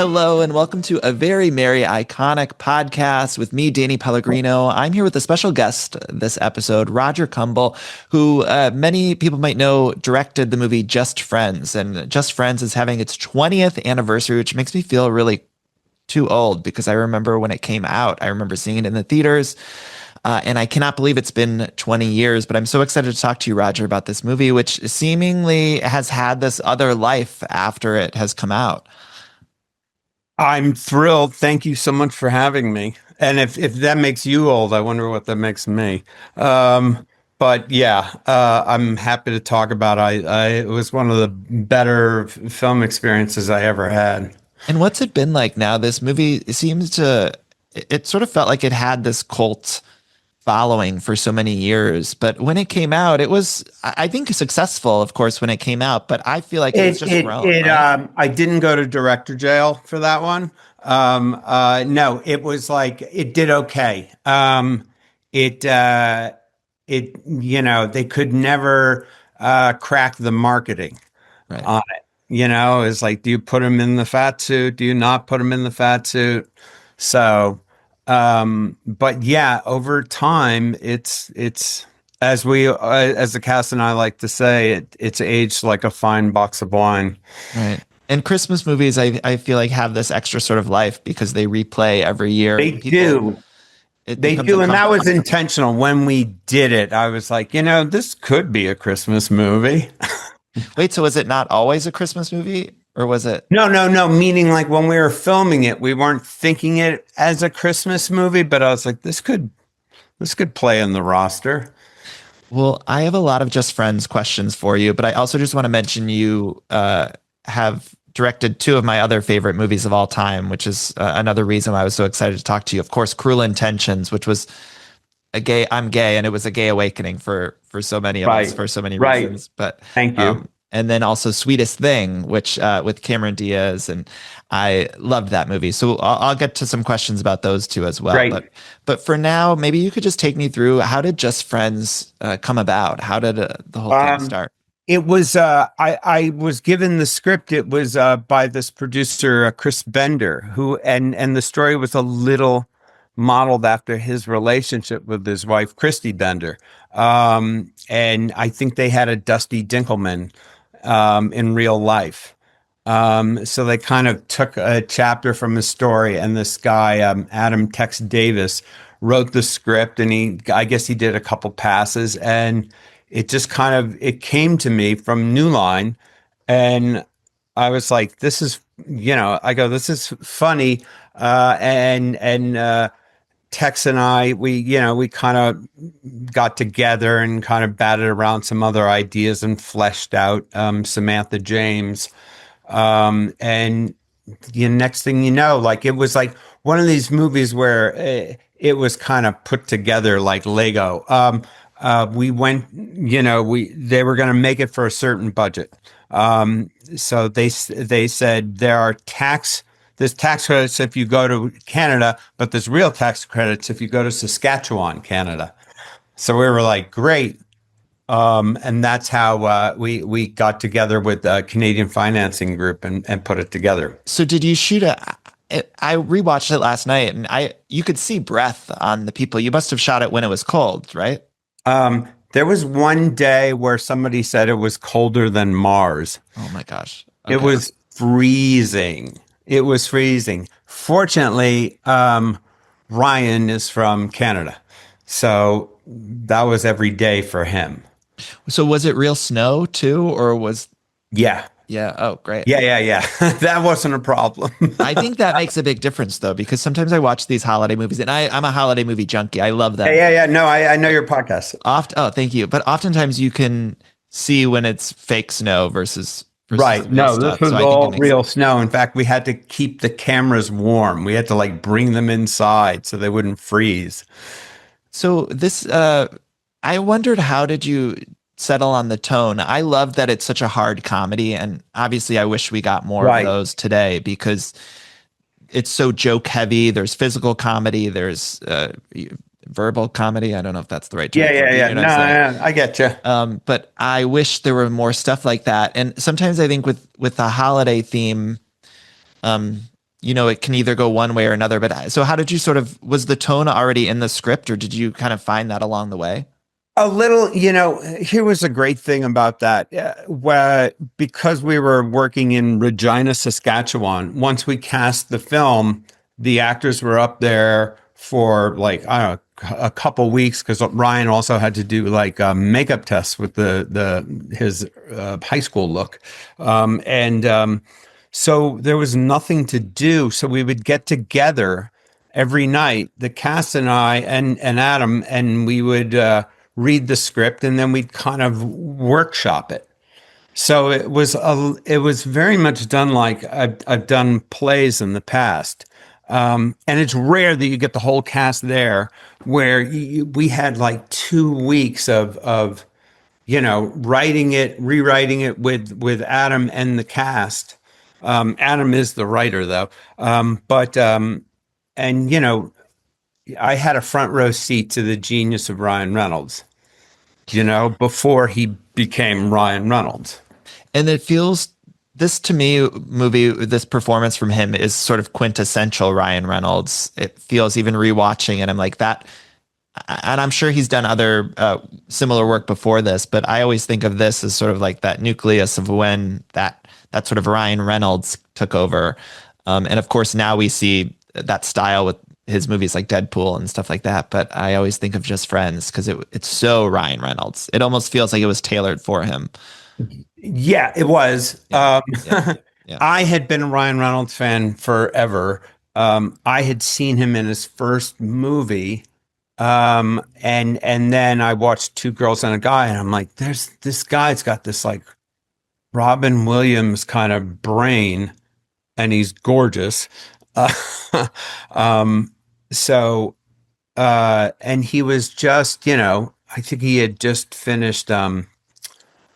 Hello, and welcome to a very merry, iconic podcast with me, Danny Pellegrino. I'm here with a special guest this episode, Roger Kumble, who many people might know directed the movie Just Friends. And Just Friends is having its 20th anniversary, which makes me feel really too old because I remember when it came out. I remember seeing it in the theaters. And I cannot believe it's been 20 years, but I'm so excited to talk to you, Roger, about this movie, which seemingly has had this other life after it has come out. I'm thrilled. Thank you so much for having me. And if that makes you old, I wonder what that makes me. But yeah, I'm happy to talk about it was one of the better film experiences I ever had. And what's it been like now? This movie seems to, it sort of felt like it had this cult following for so many years. But when it came out, it was, I think, successful, of course, when it came out. But I feel like it's just grown. Right? I didn't go to director jail for that one. No, it was like it did okay. It they could never crack the marketing Right. on it. It's like, do you put him in the fat suit? Do you not put him in the fat suit? So, but yeah, over time, it's as the cast and I like to say, it's aged like a fine box of wine. Right. And Christmas movies, I feel like have this extra sort of life because they replay every year. They do. They do, and that was intentional. When we did it, I was like, this could be a Christmas movie. Wait, so was it not always a Christmas movie, or was it? No. Meaning, like when we were filming it, we weren't thinking it as a Christmas movie, but I was like, this could play in the roster. Well, I have a lot of Just Friends questions for you, but I also just want to mention you have directed two of my other favorite movies of all time, which is another reason why I was so excited to talk to you. Of course, Cruel Intentions, which was I'm gay, and it was a gay awakening for so many of us for so many reasons. But thank you. And then also Sweetest Thing, which with Cameron Diaz, and I loved that movie. So I'll get to some questions about those two as well. Great. But for now, maybe you could just take me through, how did Just Friends come about? How did the whole thing start? It was I was given the script. It was by this producer, Chris Bender, who and the story was a little modeled after his relationship with his wife, Christy Bender. And I think they had a Dusty Dinkelman in real life. So they kind of took a chapter from his story, and this guy, Adam Tex Davis, wrote the script, and I guess he did a couple passes, and it just it came to me from New Line, and I was like, this is, this is funny. And Tex and I, we kind of got together and kind of batted around some other ideas and fleshed out Samantha James. And the next thing you know, like it was like one of these movies where it was kind of put together like Lego. We went, they were going to make it for a certain budget. So they said there's tax credits if you go to Canada, but there's real tax credits if you go to Saskatchewan, Canada. So we were like, great. And that's how we got together with a Canadian financing group and put it together. So did you shoot I rewatched it last night, and you could see breath on the people. You must have shot it when it was cold, right? There was one day where somebody said it was colder than Mars. Oh my gosh. Okay. It was freezing. It was freezing. Fortunately, Ryan is from Canada, so that was every day for him. So was it real snow too, or was? Yeah. Yeah. Oh, great. Yeah. That wasn't a problem. I think that makes a big difference, though, because sometimes I watch these holiday movies, and I'm a holiday movie junkie. I love them. Yeah. No, I know your podcast. Oh, thank you. But oftentimes you can see when it's fake snow versus right. No, this was all real snow. In fact, we had to keep the cameras warm. We had to like bring them inside so they wouldn't freeze. So this, I wondered, how did you settle on the tone? I love that it's such a hard comedy, and obviously I wish we got more of those today because it's so joke heavy. There's physical comedy, there's verbal comedy. I don't know if that's the right term. Yeah. No, I get you. But I wish there were more stuff like that. And sometimes I think with the holiday theme, it can either go one way or another. But so how did you sort of, was the tone already in the script or did you kind of find that along the way? A little, here was a great thing about that. Because we were working in Regina, Saskatchewan, once we cast the film, the actors were up there for like, I don't know, a couple weeks because Ryan also had to do like makeup tests with his high school look. So there was nothing to do. So we would get together every night, the cast and I and Adam, and we would read the script and then we'd kind of workshop it. So it was very much done like I've done plays in the past. And it's rare that you get the whole cast there where we had like 2 weeks of writing it, rewriting it with Adam and the cast. Adam is the writer though. But and I had a front row seat to the genius of Ryan Reynolds, before he became Ryan Reynolds. And it feels, this to me, this performance from him is sort of quintessential Ryan Reynolds. It feels, even rewatching it, I'm like that. And I'm sure he's done other similar work before this, but I always think of this as sort of like that nucleus of when that sort of Ryan Reynolds took over. And of course, now we see that style with his movies like Deadpool and stuff like that. But I always think of Just Friends because it's so Ryan Reynolds. It almost feels like it was tailored for him. Yeah, it was. Yeah, yeah, yeah. I had been a Ryan Reynolds fan forever. I had seen him in his first movie. And then I watched Two Girls and a Guy, and I'm like, there's this guy's got this like Robin Williams kind of brain, and he's gorgeous. Um, so, and he was just, I think he had just finished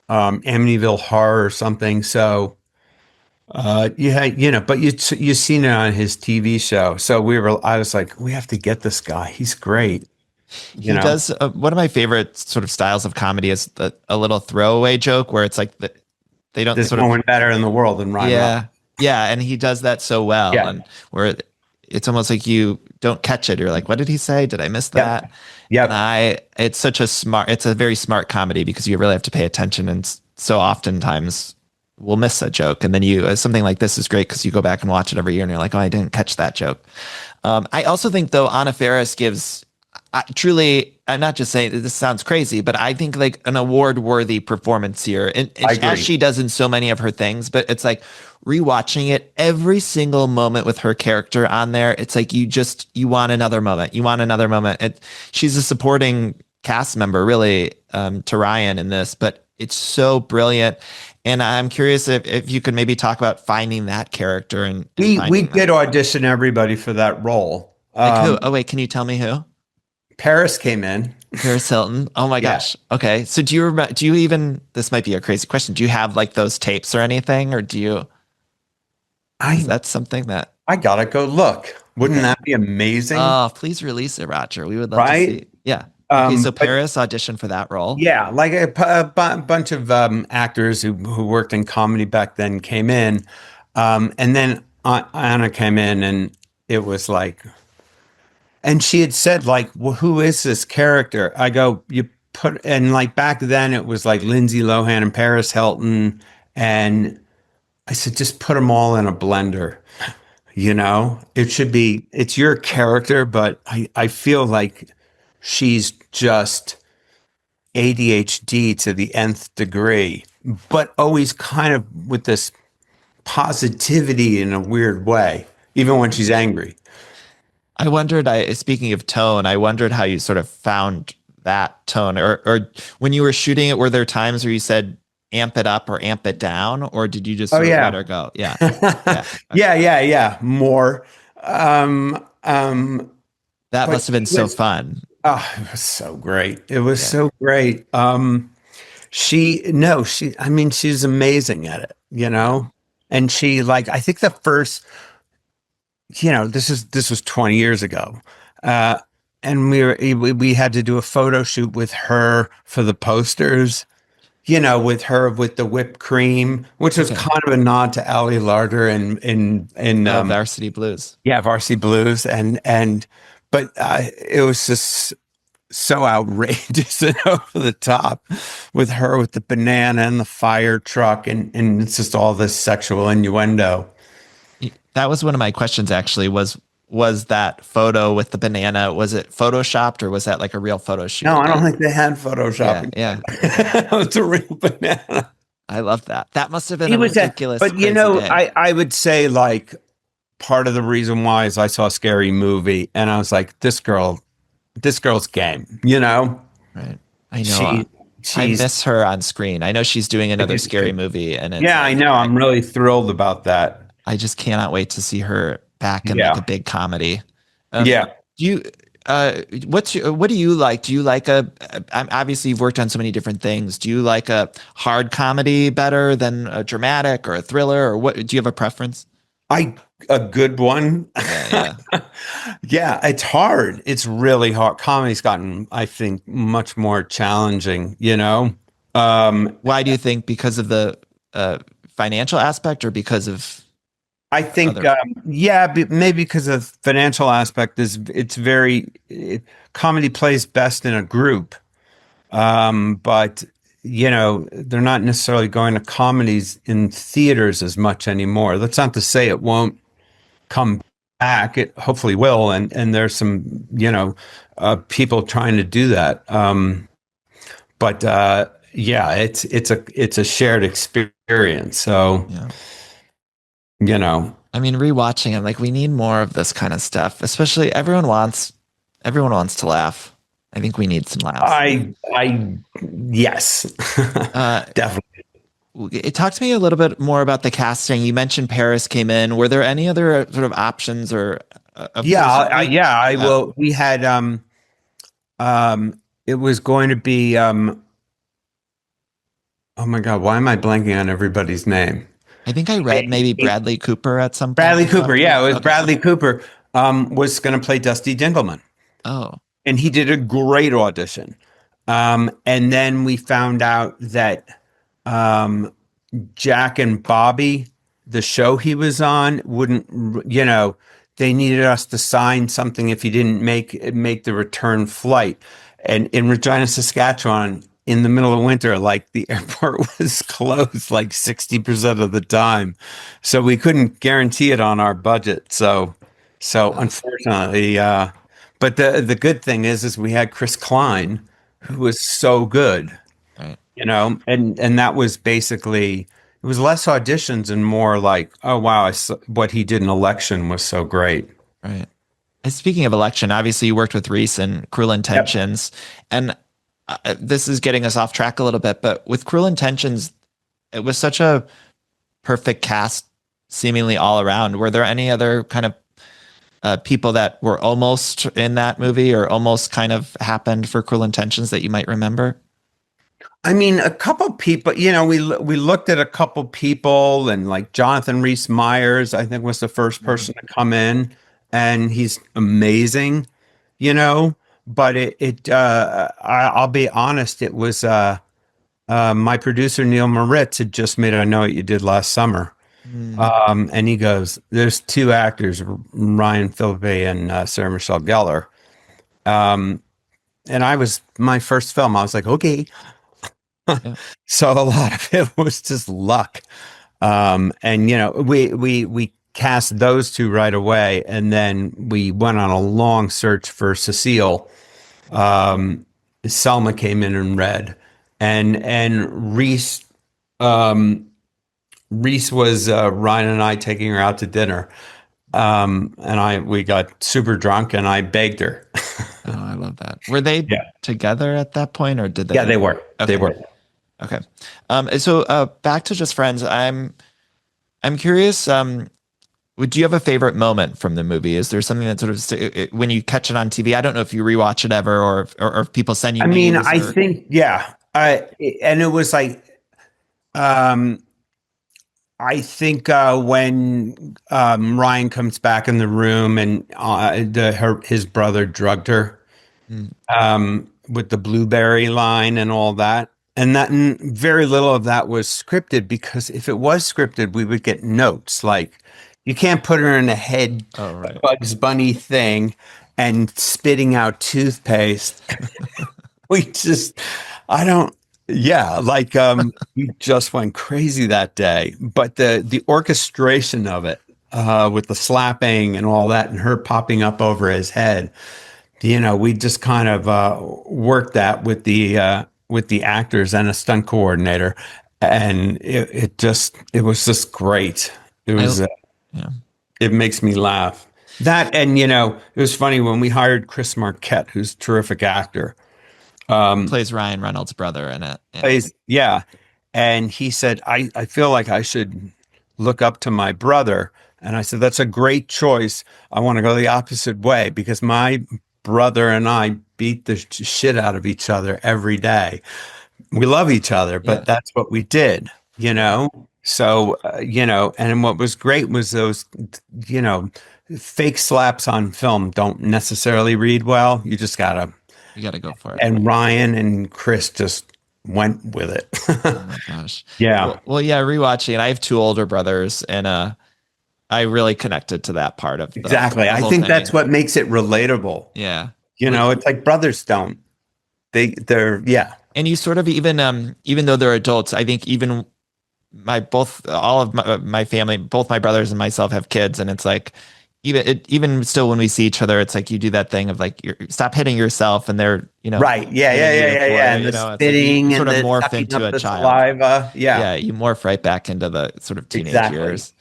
Amityville Horror or something. So, yeah, but you seen it on his TV show. So I was like, we have to get this guy. He's great. He does one of my favorite sort of styles of comedy is a little throwaway joke where it's like they don't There's sort no of one better in the world than Ryan yeah Reynolds. yeah, and he does that so well, Yeah. and where it's almost like you don't catch it. You're like, what did he say? Did I miss Yeah. that? Yeah. And it's a very smart comedy because you really have to pay attention, and so oftentimes we'll miss a joke, and then something like this is great because you go back and watch it every year, and you're like, oh, I didn't catch that joke. I also think though Anna Faris gives. Truly, I'm not just saying this sounds crazy, but I think like an award-worthy performance here, and as she does in so many of her things. But it's like rewatching it, every single moment with her character on there. It's like you want another moment. You want another moment. She's a supporting cast member, really, to Ryan in this, but it's so brilliant. And I'm curious if you could maybe talk about finding that character and We did audition everybody for that role. like who? Oh wait, can you tell me who? Paris came in. Paris Hilton. Oh my gosh. Okay. So do you remember, this might be a crazy question. Do you have like those tapes or anything, or is that something that, I gotta go look. Wouldn't that be amazing? oh, please release it, Roger. We would love to Right? see. Yeah. Okay. So But Paris auditioned for that role. yeah, like bunch of actors who worked in comedy back then came in, and then Anna came in, and it was like, and she had said like, well, who is this character? I go, and like back then it was like Lindsay Lohan and Paris Hilton, and I said, just put them all in a blender. It's your character, but I feel like she's just ADHD to the nth degree, but always kind of with this positivity in a weird way, even when she's angry. I wondered, speaking of tone, I wondered how you sort of found that tone, or when you were shooting it, were there times where you said amp it up or amp it down, or did you just sort of let her go? Yeah. Yeah. Yeah. More. Um, um, That but must have been so was- fun. Oh, it was so great. It was so great. I mean, she's amazing at it, and she like, I think the first, this was 20 years ago. And we had to do a photo shoot with her for the posters. with her with the whipped cream, which was Okay. kind of a nod to Ali Larter in Varsity Blues. yeah, Varsity Blues, but it was just so outrageous and over the top with her with the banana and the fire truck, and it's just all this sexual innuendo. That was one of my questions actually was that photo with the banana, was it photoshopped or was that like a real photo No, shoot? I don't think they had Yeah, photoshopping. yeah. It's a real banana. I love that. That must have been He a was that, ridiculous, but crazy day. I would say like part of the reason why is I saw a scary movie and I was like, this girl's game, Right. I know. She I she's miss her on screen. I know she's doing I another do scary too. movie, and it's Yeah, I like know. I'm really thrilled about that. I just cannot wait to see her back in like a Yeah. big comedy. Um, Yeah. do you what do you like? Do you like obviously you've worked on so many different things. Do you like a hard comedy better than a dramatic or a thriller, or what do you have a preference? I a good one. Yeah, yeah. Yeah, it's hard. It's really hard. Comedy's gotten, I think, much more challenging. Um, Why do you think? Because of the uh, financial aspect, or because of I think, other? yeah, maybe because of financial aspect is it's comedy plays best in a group. But they're not necessarily going to comedies in theaters as much anymore. That's not to say it won't come back. It hopefully will, and there's some people trying to do that. But yeah, it's a shared experience. So Yeah. you know, I mean, rewatching, I'm like, we need more of this kind of stuff. Especially everyone wants to laugh. I think we need some laughs. I yes, Uh, definitely. it talked to me a little bit more about the casting. You mentioned Paris came in. Were there any other sort of options or of Yeah, course yeah. I uh, will. We had it was going to be oh my God, why am I blanking on everybody's name? I think I read maybe Bradley Cooper at some point Bradley was Cooper. talked Yeah, about. it was Okay. Bradley Cooper. Was going to play Dusty Dingleman, Oh, and he did a great audition. And then we found out that um, Jack and Bobby, the show he was on, wouldn't. They needed us to sign something if he didn't make the return flight. And in Regina, Saskatchewan, in the middle of winter, like the airport was closed like 60% of the time. So we couldn't guarantee it on our budget. So uh, unfortunately, but the good thing is we had Chris Klein, who was so good, right, and that was basically it was less auditions and more like, oh wow, what he did in Election was so great. right. And speaking of election, obviously you worked with Reese and Cruel Yep. Intentions, and this is getting us off track a little bit. But with Cruel Intentions, it was such a perfect cast, seemingly all around. Were there any other kind of people that were almost in that movie or almost kind of happened for Cruel Intentions that you might remember? I mean, a couple people, we looked at a couple people, and like Jonathan Rhys Meyers, I think was the first Mm. person to come in, and he's amazing, you know. But I'll be honest, it was my producer Neil Moritz had just made I Know What You Did Last Summer, Mm. and he goes, "There's two actors, Ryan Phillippe and Sarah Michelle Gellar." Um, and I was my first film. I was like, okay. Yeah, So a lot of it was just luck. And we cast those two right away, and then we went on a long search for Cecile. Um, Selma came in and read, and Reese. Reese was Ryan and I taking her out to dinner, and we got super drunk, and I begged her. oh, I love that. Were they Yeah, together at that point, or did yeah, they? they were, they Okay, were. okay. So back to Just Friends. I'm curious. Would you have a favorite moment from the movie? Is there something that sort of when you catch it on TV? I don't know if you rewatch it ever, or if people send you I mean, news, I or think, yeah, and it was like, um, I think when Ryan comes back in the room and his brother drugged her Mm, with the blueberry line and all that, And that very little of that was scripted, because if it was scripted, we would get notes like, you can't put her in a head Oh, right. Bugs Bunny thing and spitting out toothpaste. We just, I don't, yeah, like we just went crazy that day. But the orchestration of it, with the slapping and all that, and her popping up over his head, we just kind of worked that with the actors and a stunt coordinator, and it was just great. It I was yeah. it makes me laugh. That, and it was funny when we hired Chris Marquette, who's a terrific actor. He plays Ryan Reynolds' brother in it. Yeah. Plays, yeah, and he said, I feel like I should look up to my brother. And I said, that's a great choice. I want to go the opposite way, because my brother and I beat the shit out of each other every day. We love each other, Yeah. but that's what we did, you know? So, and what was great was those, you know, fake slaps on film don't necessarily read well. You just gotta, You got to go for it. and Ryan and Chris just went with it. Oh my gosh. Yeah, Yeah, rewatching. I have two older brothers, and I really connected to that part of exactly. the I whole think thing. that's what makes it relatable. Yeah. It's like brothers don't. They're, yeah. And you sort of even though they're adults, I think even all of my family, both my brothers and myself have kids, and it's like even still when we see each other, it's like you do that thing of like stop hitting yourself, and they're Right. Yeah. Yeah. hitting Yeah. you Yeah. for Yeah. it, And the it's like spitting you sort and of the morph sucking into up a the child. saliva. Yeah. Yeah, you morph right back into the sort of teenage Exactly. years.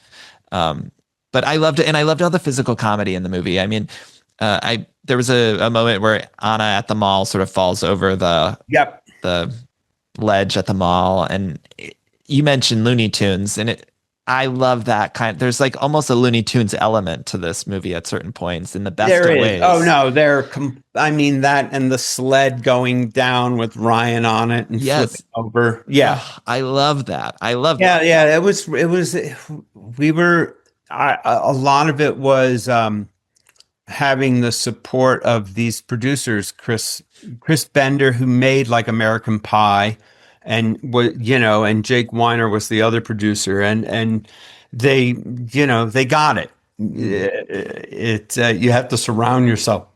But I loved it, and I loved all the physical comedy in the movie. I mean, I there was a moment where Anna at the mall sort of falls over Yep. the ledge at the mall, and you mentioned Looney Tunes, and I love that kind. There's like almost a Looney Tunes element to this movie at certain points in the best There of is. ways. Oh no, I mean that, and the sled going down with Ryan on it and Yes. flipping over. Yeah. Ugh, I love that. I love Yeah. that. Yeah. We were, a lot of it was, having the support of these producers, Chris Bender, who made like American Pie, and and Jake Weiner was the other producer, and they, they got it. You have to surround yourself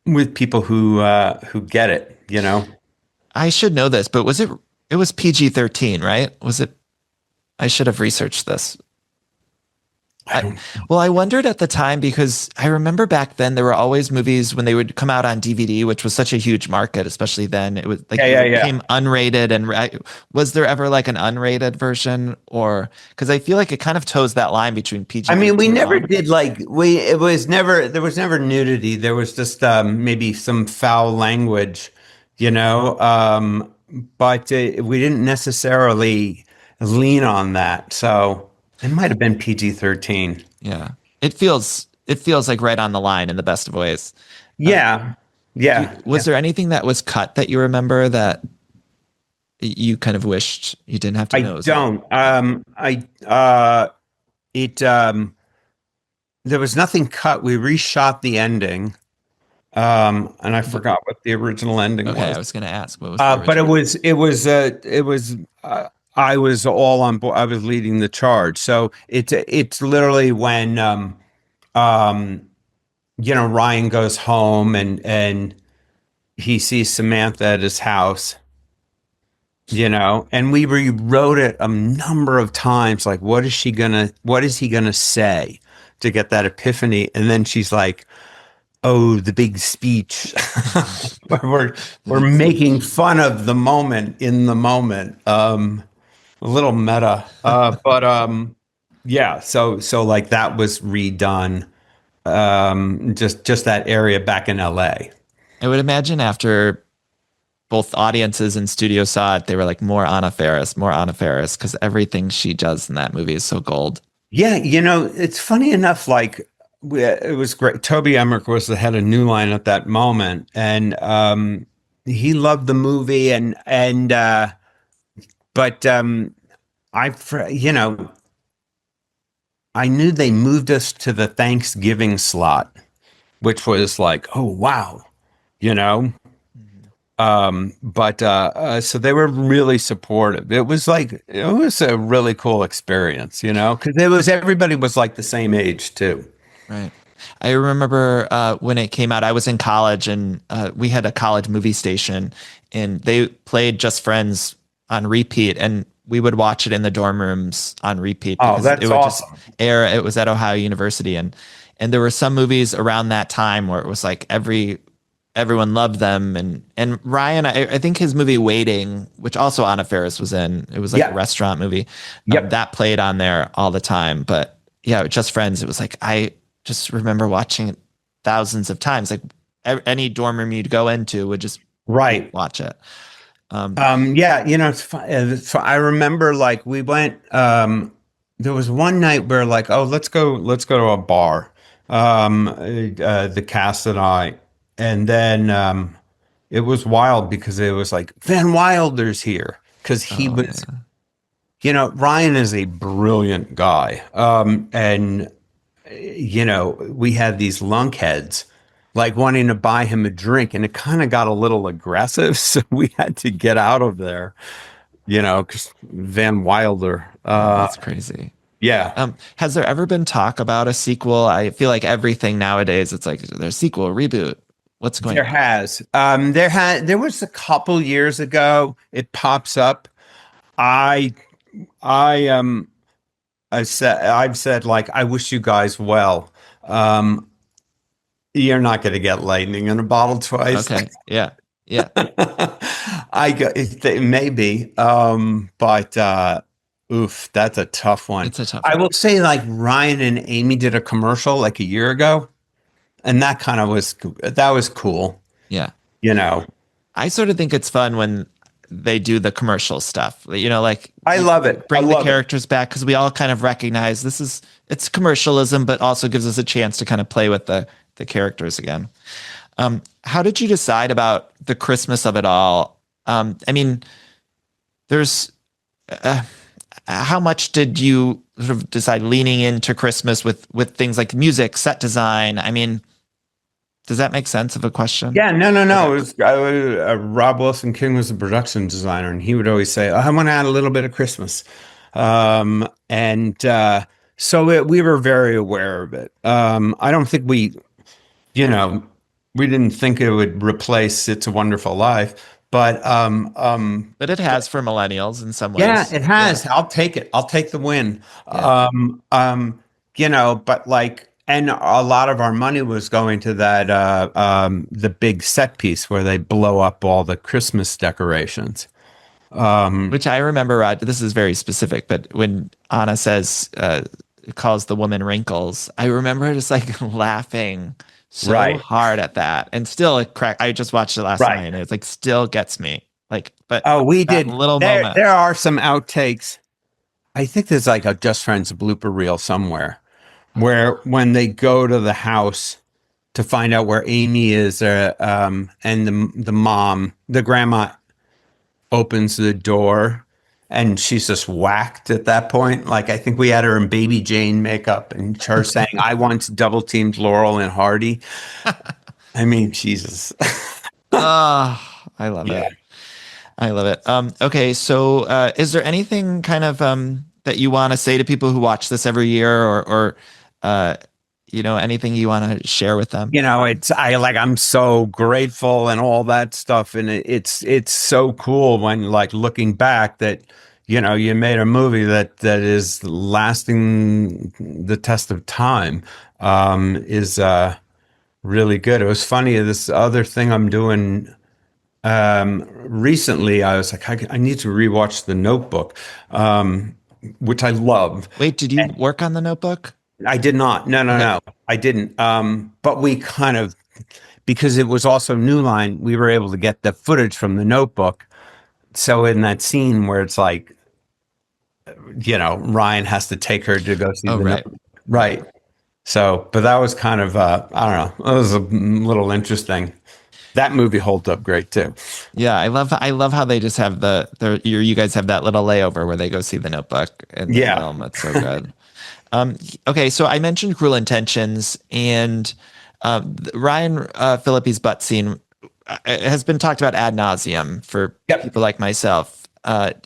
with people who get it. I should know this, but it was PG-13, right? Was it? I should have researched this. Well, I wondered at the time because I remember back then there were always movies when they would come out on DVD, which was such a huge market, especially then. It was like it became unrated, and was there ever like an unrated version, or because I feel like it kind of toes that line between PG. I mean, we never did there was never nudity. There was just maybe some foul language, but we didn't necessarily lean on that. So it might have been PG-13. Yeah, it feels like right on the line in the best of ways. Yeah, yeah. Was there anything that was cut that you remember that you kind of wished you didn't have to know? I don't. There was nothing cut. We reshot the ending, and I forgot what the original ending was. Okay, I was going to ask what was the but original? it was. I was all on board. I was leading the charge. So it's literally when Ryan goes home and he sees Samantha at his house. And we rewrote it a number of times. Like, what is he gonna say to get that epiphany? And then she's like, "Oh, the big speech." we're making fun of the moment in the moment. A little meta, but yeah. So like that was redone. Just that area back in LA. I would imagine after both audiences and studio saw it, they were like, more Anna Faris, because everything she does in that movie is so gold. Yeah, it's funny enough. Like it was great. Toby Emmerich was the head of New Line at that moment, and he loved the movie, but I knew they moved us to the Thanksgiving slot, which was like, oh wow, you know. But so they were really supportive. It was a really cool experience, because everybody was like the same age too. Right. I remember when it came out, I was in college and we had a college movie station and they played Just Friends on repeat and we would watch it in the dorm rooms on repeat Oh, because it that's would just awesome. air. It was at Ohio University and there were some movies around that time where it was like everyone loved them and Ryan, I think his movie Waiting, which also Anna Faris was in, it was like a Yeah. restaurant movie Yep. that played on there all the time. But yeah, Just Friends, it was like I just remember watching it thousands of times. Like any dorm room you'd go into would just Right. watch it. Um, Yeah, it's fun. I remember like we went, there was one night where like, oh, let's go to a bar. The cast and I, and then, it was wild because it was like Van Wilder's here because he oh was, yeah. Ryan is a brilliant guy. And we had these lunkheads like wanting to buy him a drink, and it kind of got a little aggressive. So we had to get out of there, because Van Wilder. Oh, that's crazy. Yeah, Has there ever been talk about a sequel? I feel like everything nowadays, it's like there's sequel, reboot. What's going there on? has. There was a couple years ago. It pops up. I, I, I've said like, I wish you guys well. Um, you're not going to get lightning in a bottle twice. Okay. Yeah. Yeah. Maybe, but oof, that's a tough one. It's a tough I one. will say, like Ryan and Amy did a commercial like a year ago, and that was cool. Yeah. You know, I sort of think it's fun when they do the commercial stuff. Like I love it. I bring the love it. characters back because we all kind of recognize it's commercialism, but also gives us a chance to kind of play with the characters again. How did you decide about the Christmas of it all? I mean, there's uh, how much did you sort of decide leaning into Christmas with things like music, set design? I mean, does that make sense of a question? Yeah, no, no, Okay. no. Rob Wilson King was the production designer, and he would always say, "I want to add a little bit of Christmas," and so we were very aware of it. I don't think you know, we didn't think it would replace "It's a Wonderful Life," but But it has for millennials in some yeah, ways. it Yeah. has. I'll take it. I'll take the win. Yeah. But like, and a lot of our money was going to that the big set piece where they blow up all the Christmas decorations. Which I remember, this is very specific, but when Anna says, calls the woman wrinkles, I remember just like laughing so Right, hard at that. And still, I just watched it last night right. and it's like, still gets me. Like, but Oh, we that did. little moment. There are some outtakes. I think there's like a Just Friends blooper reel somewhere Okay. where when they go to the house to find out where Amy is, and the grandma opens the door and she's just whacked at that point. Like I think we had her in Baby Jane makeup and her saying, "I once double teamed Laurel and Hardy." I mean, Jesus. Oh, I love Yeah. it. I love it. Okay. So, is there anything kind of, that you want to say to people who watch this every year or, uh, anything you want to share with them? I'm so grateful and all that stuff, and it's so cool when like looking back that you made a movie that is lasting the test of time, is really good. It was funny, this other thing I'm doing recently. I was like, I need to rewatch The Notebook, which I love. Wait, did you work on the Notebook? I did not. No, no, Okay. no. I didn't. But we kind of, because it was also New Line, we were able to get the footage from The Notebook. So in that scene where it's like, Ryan has to take her to go see Oh, The right. Notebook. Right. Right. So, but that was kind of, I don't know, it was a little interesting. That movie holds up great too. Yeah, I love how they just have you guys have that little layover where they go see the Notebook in the Yeah. film. That's so good. Okay, so I mentioned Cruel Intentions and Ryan Phillippe's butt scene. it has been talked about ad nauseum for Yep. people like myself.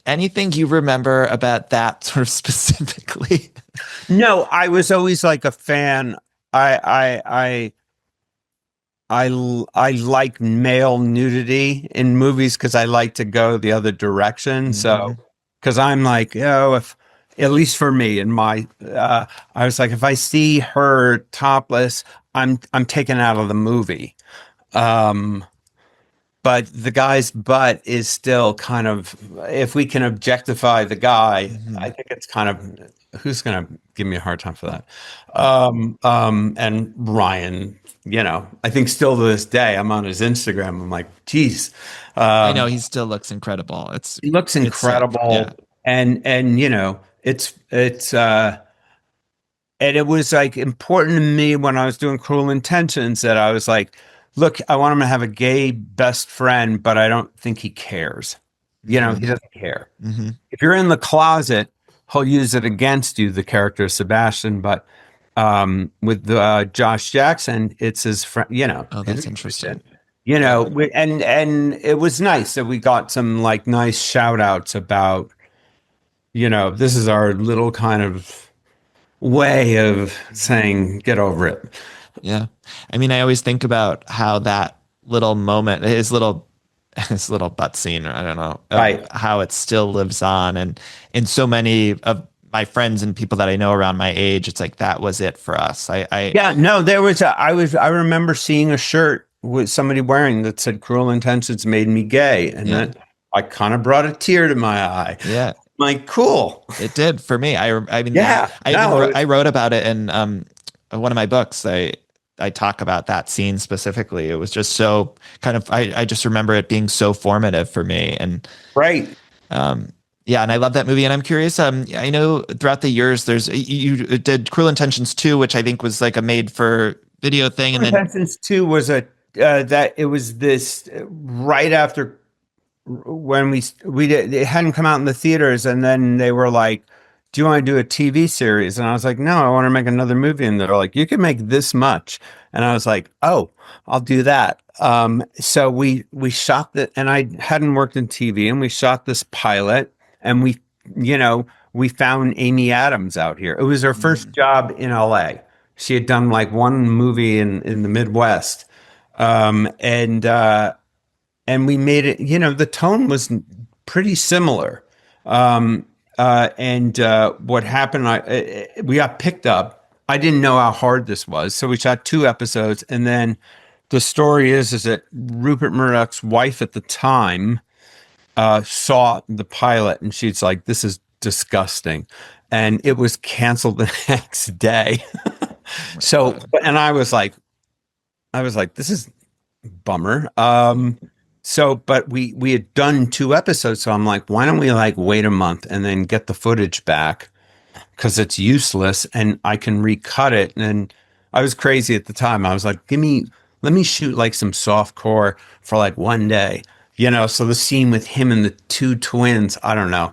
Anything you remember about that sort of specifically? No, I was always like a fan. I I like male nudity in movies because I like to go the other direction. So, Hmm. because I'm like, if at least for me and my, I was like, if I see her topless, I'm taken out of the movie. Um, but the guy's butt is still kind of, if we can objectify the guy, I Hmm. think it's kind of, who's going to give me a hard time for that? And Ryan, I think still to this day, I'm on his Instagram. I'm like, geez, I know um, he still looks incredible. he looks It's sick. Yeah. incredible. And, and it was like important to me when I was doing Cruel Intentions that I was like, look, I want him to have a gay best friend, but I don't think he cares. He Hmm. doesn't care. Hmm. If you're in the closet, he'll use it against you, the character Sebastian. But with Josh Jackson, it's his friend, Oh, his that's interesting. friend. Yeah. And it was nice that we got some like nice shout outs about, this is our little kind of way of saying get over it. Yeah. I mean, I always think about how that little moment, his little butt scene, I don't know, of Right. how it still lives on. And in so many of my friends and people that I know around my age, it's like that was it for us. Yeah, no, I remember seeing a shirt with somebody wearing that said Cruel Intentions made me gay. And Yeah. then I kind of brought a tear to my eye. Yeah. Like, cool. It did for me. I mean, Yeah. No, I wrote about it in one of my books. I talk about that scene specifically. It was just so kind of I just remember it being so formative for me. And right. um yeah, and I love that movie. And I'm curious, I know throughout the years you did Cruel Intentions 2, which I think was like a made for video thing, and then Intentions 2 was that it was this right after when we did it hadn't come out in the theaters, and then they were like, do you want to do a TV series? And I was like, no, I want to make another movie. And they're like, you can make this much. And I was like, oh, I'll do that. So we shot that, and I hadn't worked in TV, and we shot this pilot, and we found Amy Adams out here. It was her first Mhm. job in LA. She had done like one movie in the Midwest. And we made it, the tone was pretty similar. And what happened, we got picked up. I didn't know how hard this was. So we shot 2 episodes. And then the story is that Rupert Murdoch's wife at the time saw the pilot, and she's like, this is disgusting. And it was canceled the next day. Oh my So, God. and I was like, this is bummer. But we had done 2 episodes, so I'm like, why don't we like wait a month and then get the footage back because it's useless and I can recut it. And I was crazy at the time. I was like, let me shoot like some soft core for like one day, So the scene with him and the 2 twins, I don't know.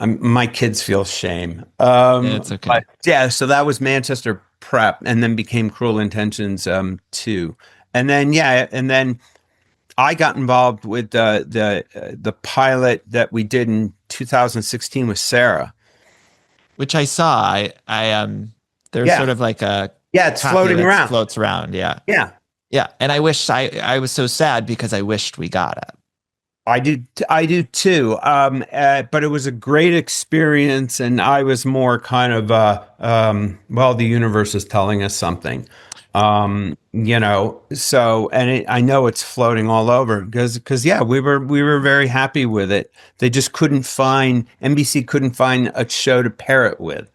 My kids feel shame. Yeah, it's But okay. yeah, so that was Manchester Prep, and then became Cruel Intentions 2. And then yeah, and then I got involved with the pilot that we did in 2016 with Sarah. Which I saw. There's sort Yeah, of like a yeah, it's copy floating that around. floats around. Yeah. Yeah, Yeah. And I wish I was so sad because I wished we got it. I do too. But it was a great experience, and I was more kind of well, the universe is telling us something. So I know it's floating all over because yeah, we were very happy with it. They just couldn't find NBC couldn't find a show to pair it with.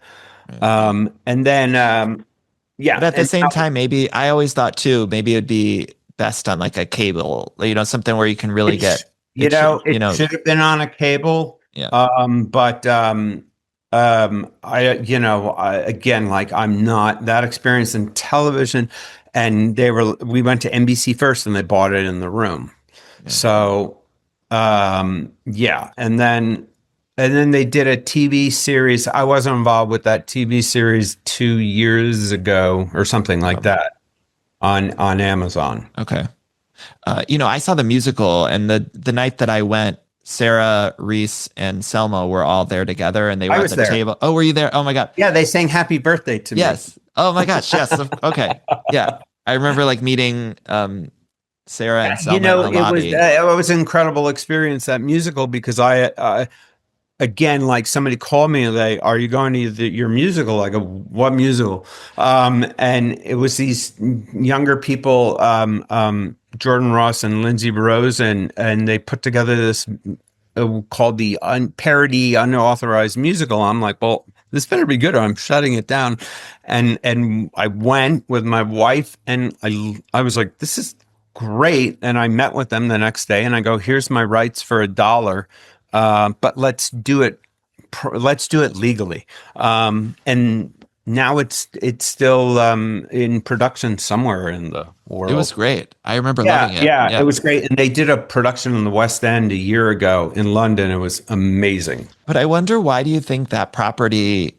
Right. And then But yeah, at the and same time, maybe I always thought too, maybe it'd be best on like a cable, something where you can really it's get it should, it should have been on a cable. yeah. But again, like I'm not that experienced in television, and we went to NBC first, and they bought it in the room. Yeah. So yeah, and then they did a TV series. I wasn't involved with that TV series 2 years ago or something like Um, that on Amazon. okay. I saw the musical, and the night that I went, Sarah, Reese, and Selma were all there together, and they were I at was the there. table. Oh, were you there? Oh my God. Yeah, they sang happy birthday to me. Yes. Oh my gosh. Yes. Okay. Yeah. I remember like meeting Sarah and Selma in the lobby. It was an incredible experience, that musical, because I again, like, somebody called me and they, are you going to your musical? I go, what musical? And it was these younger people, Jordan Ross and Lindsay Rose, and they put together this called the parody unauthorized musical. I'm like, well, this better be good or I'm shutting it down. And I went with my wife, and I was like, this is great. And I met with them the next day, and I go, here's my rights for $1. But let's do it legally. And now it's still in production somewhere in the It was world. great. I remember Yeah, loving it. yeah, it Yeah. was great. And they did a production in the West End a year ago in London. It was amazing. But I wonder, why do you think that property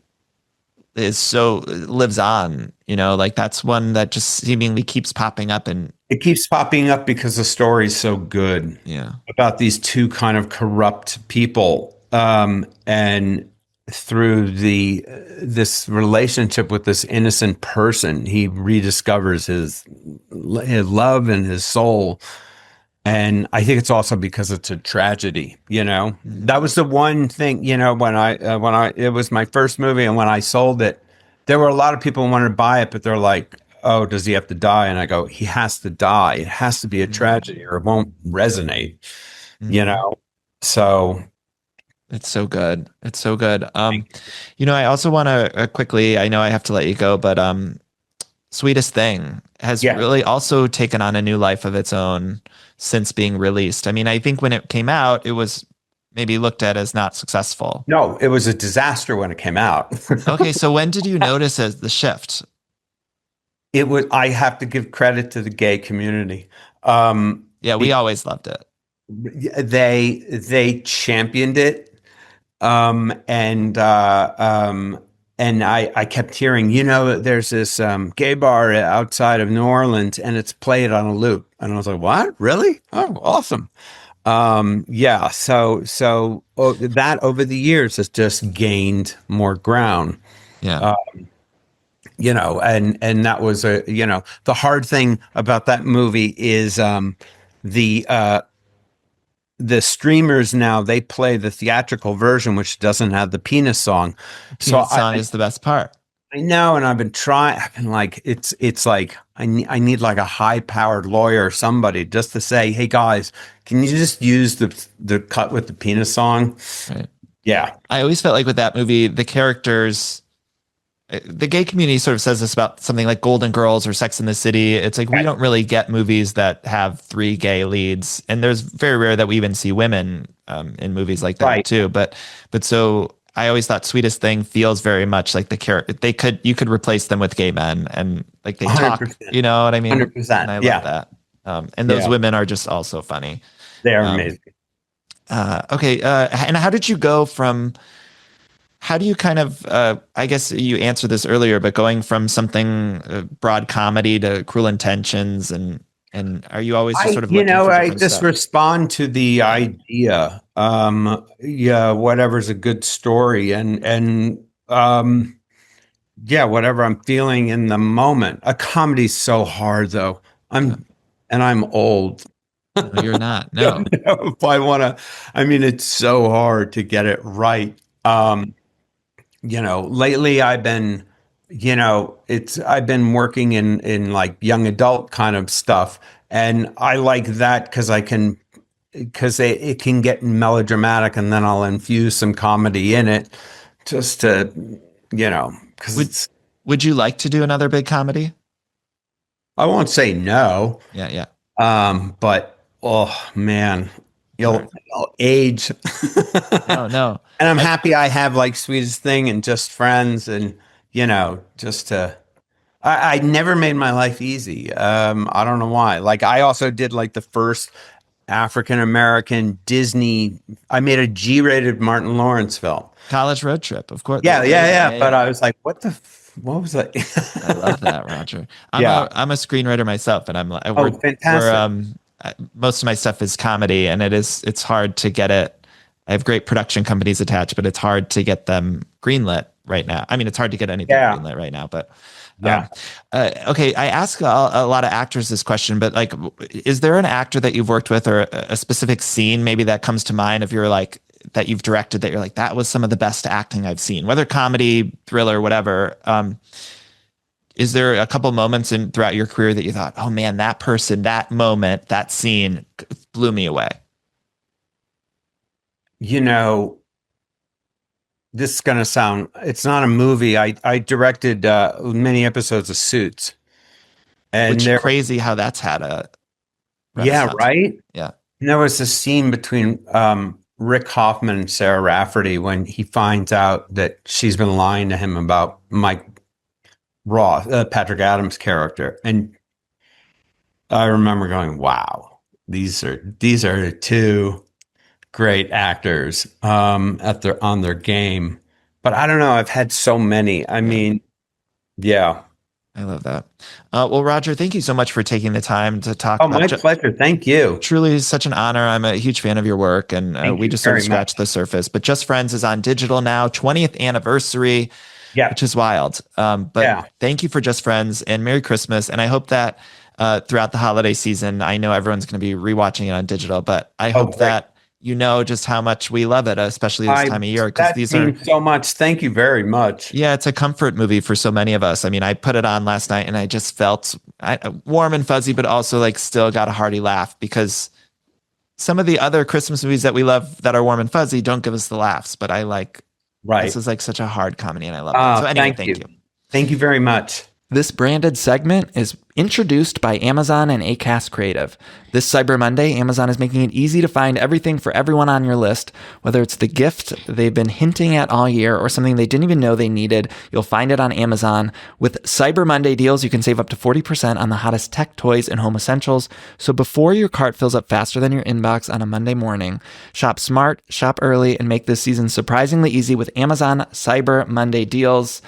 is so lives on? Like that's one that just seemingly keeps popping up, and It keeps popping up because the story's so good yeah. about these two kind of corrupt people, and through this relationship with this innocent person, he rediscovers his love and his soul. And I think it's also because it's a tragedy. Mhm. That was the one thing. When I it was my first movie, and when I sold it, there were a lot of people who wanted to buy it, but they're like, "Oh, does he have to die?" And I go, "He has to die. It has to be a Mhm. tragedy, or it won't resonate." You Mhm. know. So It's so good. It's so good. I also want to quickly, I know I have to let you go, but Sweetest Thing has yeah, really also taken on a new life of its own since being released. I mean, I think when it came out, it was maybe looked at as not successful. no, it was a disaster when it came out. Okay, so when did you notice as the shift? It was. I have to give credit to the gay community. Um, Yeah, we be- always loved it. they championed it. And I kept hearing, there's this gay bar outside of New Orleans, and it's played on a loop. And I was like, what? Really? Oh, awesome. Yeah. So that over the years has just gained more ground. Yeah. Uh, and that was the hard thing about that movie is the uh, the streamers now, they play the theatrical version, which doesn't have the penis song. So Peanut song is the best part. I know, and I've been trying. I've been like, it's like I need like a high powered lawyer or somebody just to say, hey guys, can you just use the cut with the penis song? Right. Yeah, I always felt like with that movie, the characters, the gay community sort of says this about something like Golden Girls or Sex in the City. It's like we don't really get movies that have three gay leads, and there's very rare that we even see women in movies like that right. too. But so I always thought Sweetest Thing feels very much like the character. You could replace them with gay men, and like they talk. 100%. You know what I mean? 100%. And I love Yeah, that. And those yeah, women are just also funny. they are Um, amazing. okay, and how did you go from? How do you kind of, I guess you answered this earlier, but going from something broad comedy to Cruel Intentions, and are you always just I, sort of looking for I different just stuff? respond to the idea. Yeah, whatever's a good story, and yeah, whatever I'm feeling in the moment. A comedy's so hard, though. Yeah. I'm old. No, you're not. I don't No. know if I want to. I mean, it's so hard to get it right. Lately I've been, I've been working in like young adult kind of stuff, and I like that because it can get melodramatic, and then I'll infuse some comedy in it, just to, because Would it's. Would you like to do another big comedy? I won't say no, Yeah, yeah. but oh man, It's hard. you'll age. No, no. And I'm I happy I have like Sweetest Thing and Just Friends, and just to. I never made my life easy. I don't know why. Like, I also did like the first African American Disney. I made a G-rated Martin Lawrence film. College Road Trip, of course. Yeah, yeah, Yeah, yeah. yeah, But yeah. I was like, what was that? I love that, Roger. I'm Yeah. a screenwriter myself, and I Oh, work for fantastic. most of my stuff is comedy, and it's hard to get it. I have great production companies attached, but it's hard to get them greenlit right now. I mean, it's hard to get anything greenlit right now, but okay. I ask a lot of actors this question, but like, is there an actor that you've worked with or a specific scene maybe that comes to mind if you're like, that you've directed that you're like, that was some of the best acting I've seen, whether comedy, thriller, whatever. Is there a couple moments throughout your career that you thought, oh man, that person, that moment, that scene blew me away? You know, this is going to sound, it's not a movie. I directed many episodes of Suits. And which crazy how that's had a renaissance. Yeah, right? Yeah. And there was a scene between Rick Hoffman and Sarah Rafferty when he finds out that she's been lying to him about Mike Ross, Patrick Adams' character. And I remember going, wow, these are two great actors on their game. But I don't know, I've had so many. I mean, yeah. I love that. Well, Roger, thank you so much for taking the time to talk. Oh, my pleasure. Thank you. Truly such an honor. I'm a huge fan of your work, and we just sort of scratched the surface. But Just Friends is on digital now, 20th anniversary, which is wild. Thank you for Just Friends, and Merry Christmas. And I hope that throughout the holiday season, I know everyone's going to be rewatching it on digital, but I hope that you know just how much we love it, especially this time of year. Because these are so much. Thank you very much. Yeah, it's a comfort movie for so many of us. I mean, I put it on last night and I just felt warm and fuzzy, but also like still got a hearty laugh, because some of the other Christmas movies that we love that are warm and fuzzy don't give us the laughs. But I like, this is like such a hard comedy, and I love it. So anyway, thank you. Thank you very much. This branded segment is introduced by Amazon and Acast Creative. This Cyber Monday, Amazon is making it easy to find everything for everyone on your list. Whether it's the gift they've been hinting at all year or something they didn't even know they needed, you'll find it on Amazon. With Cyber Monday deals, you can save up to 40% on the hottest tech, toys, and home essentials. So before your cart fills up faster than your inbox on a Monday morning, shop smart, shop early, and make this season surprisingly easy with Amazon Cyber Monday deals.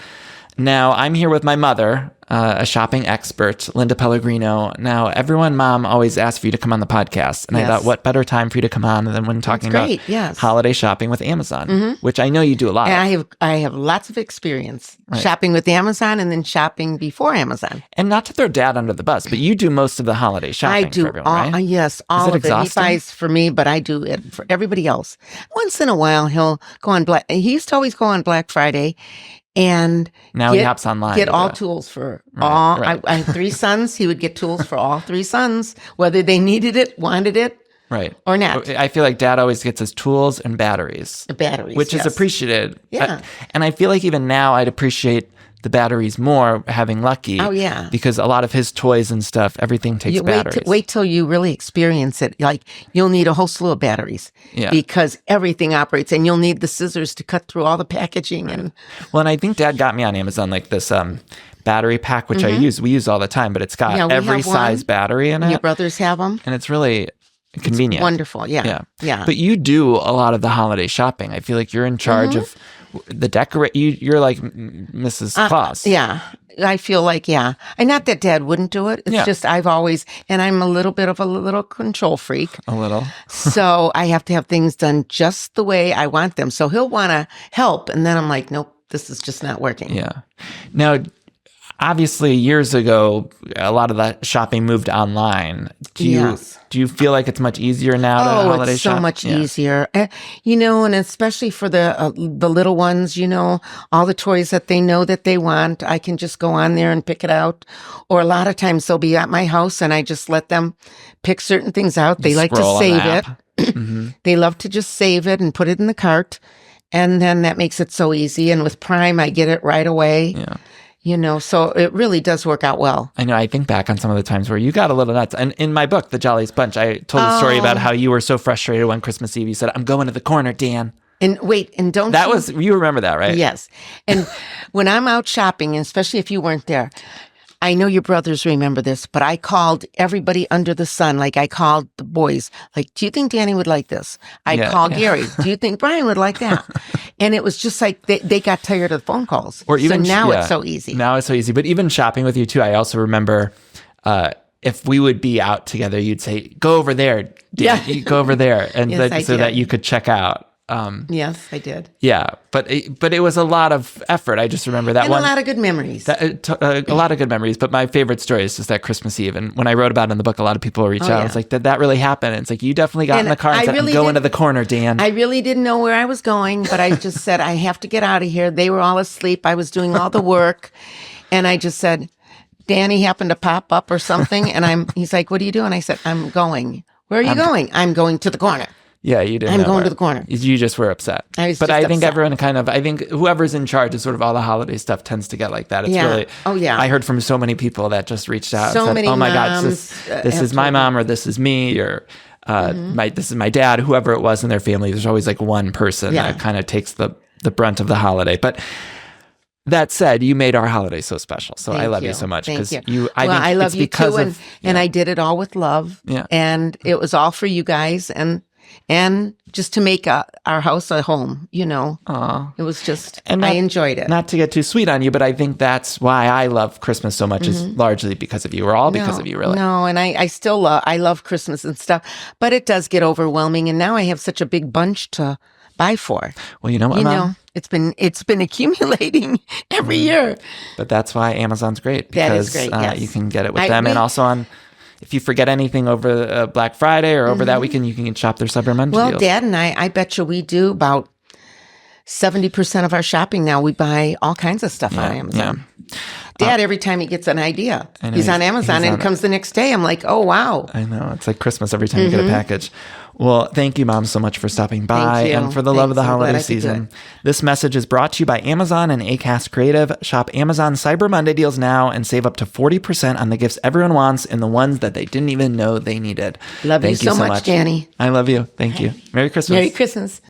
Now, I'm here with my mother, a shopping expert, Linda Pellegrino. Now, Mom always asks for you to come on the podcast. And I thought, what better time for you to come on than when talking about holiday shopping with Amazon, which I know you do a lot. And I have lots of experience shopping with Amazon and then shopping before Amazon. And not to throw Dad under the bus, but you do most of the holiday shopping for everyone, right? Yes, all of it. He buys for me, but I do it for everybody else. Once in a while, he'll go on He used to always go on Black Friday. And now he hops online. Get all tools for all. Right. I have 3 sons. He would get tools for all 3 sons, whether they needed it, wanted it, or not. I feel like Dad always gets his tools and batteries. Which is appreciated. Yeah. And I feel like even now I'd appreciate the batteries more, having Lucky. Oh, yeah. Because a lot of his toys and stuff, everything takes batteries. Wait till you really experience it. Like, you'll need a whole slew of batteries because everything operates, and you'll need the scissors to cut through all the packaging. And I think Dad got me on Amazon like this battery pack, which we use all the time, but it's got every size battery in it. Your brothers have them. And it's really convenient. It's wonderful. Yeah. But you do a lot of the holiday shopping. I feel like you're in charge of the decorate. You're like Mrs. Claus. Yeah. I feel like, and not that Dad wouldn't do it. It's just I've always, and I'm a little bit of a little control freak. A little. So I have to have things done just the way I want them. So he'll want to help. And then I'm like, nope, this is just not working. Yeah. Now, obviously, years ago, a lot of that shopping moved online. Do you feel like it's much easier now to holiday shop? Oh, it's so much easier. And especially for the little ones, all the toys that they know that they want, I can just go on there and pick it out. Or a lot of times they'll be at my house and I just let them pick certain things out. They like to save it. They love to just save it and put it in the cart. And then that makes it so easy. And with Prime, I get it right away. Yeah. So it really does work out well. I know. I think back on some of the times where you got a little nuts. And in my book, The Jolliest Bunch, I told a story about how you were so frustrated one Christmas Eve. You said, I'm going to the corner, Dan. And wait, and don't you remember that, right? Yes. And when I'm out shopping, and especially if you weren't there, I know your brothers remember this, but I called everybody under the sun. Like, I called the boys, like, do you think Danny would like this? I'd call Gary. Do you think Brian would like that? And it was just like they got tired of the phone calls. Or even, so now it's so easy. Now it's so easy. But even shopping with you too, I also remember if we would be out together, you'd say, "Go over there, Dan. Yeah. Go over there," and Yes, so I that did. you could check out. Yes, I did. Yeah, but it was a lot of effort. I just remember that And one. a lot of good memories. A lot of good memories, but my favorite story is just that Christmas Eve. And when I wrote about it in the book, a lot of people reached out. I was like, did that really happen? And it's like, you definitely got in the car and said, go into the corner, Dan. I really didn't know where I was going, but I just said, I have to get out of here. They were all asleep. I was doing all the work. And I just said, Danny happened to pop up or something. And he's like, what are you doing? I said, I'm going. Where are you going? I'm going to the corner. Yeah, you didn't. I'm going to the corner. You just were upset. I think everyone I think whoever's in charge of sort of all the holiday stuff tends to get like that. It's really, I heard from so many people that just reached out and said, oh my God, this is my mom, or this is me, or this is my dad, whoever it was in their family. There's always like one person that kind of takes the brunt of the holiday. But that said, you made our holiday so special. So I love you so much because I love you too. And I did it all with love. Yeah. And it was all for you guys. And just to make our house a home, you know. Aww. It was just, I enjoyed it. Not to get too sweet on you, but I think that's why I love Christmas so much is largely because of you, or all because of you, really. No, and I still love Christmas and stuff, but it does get overwhelming. And now I have such a big bunch to buy for. Well, you know what, Mom? It's been accumulating every year. But that's why Amazon's great. Because that is great, yes. You can get it with them and also on... If you forget anything over Black Friday or over that weekend, you can shop their Cyber Monday deals. Well, Dad and I bet you we do about 70% of our shopping now. We buy all kinds of stuff on Amazon. Yeah. Dad, every time he gets an idea, he's on Amazon and it comes the next day. I'm like, oh, wow. I know. It's like Christmas every time you get a package. Well, thank you, Mom, so much for stopping by and for the love of the holiday season. This message is brought to you by Amazon and Acast Creative. Shop Amazon Cyber Monday deals now and save up to 40% on the gifts everyone wants and the ones that they didn't even know they needed. Love you so much, Danny. I love you. Thank you. Merry Christmas. Merry Christmas.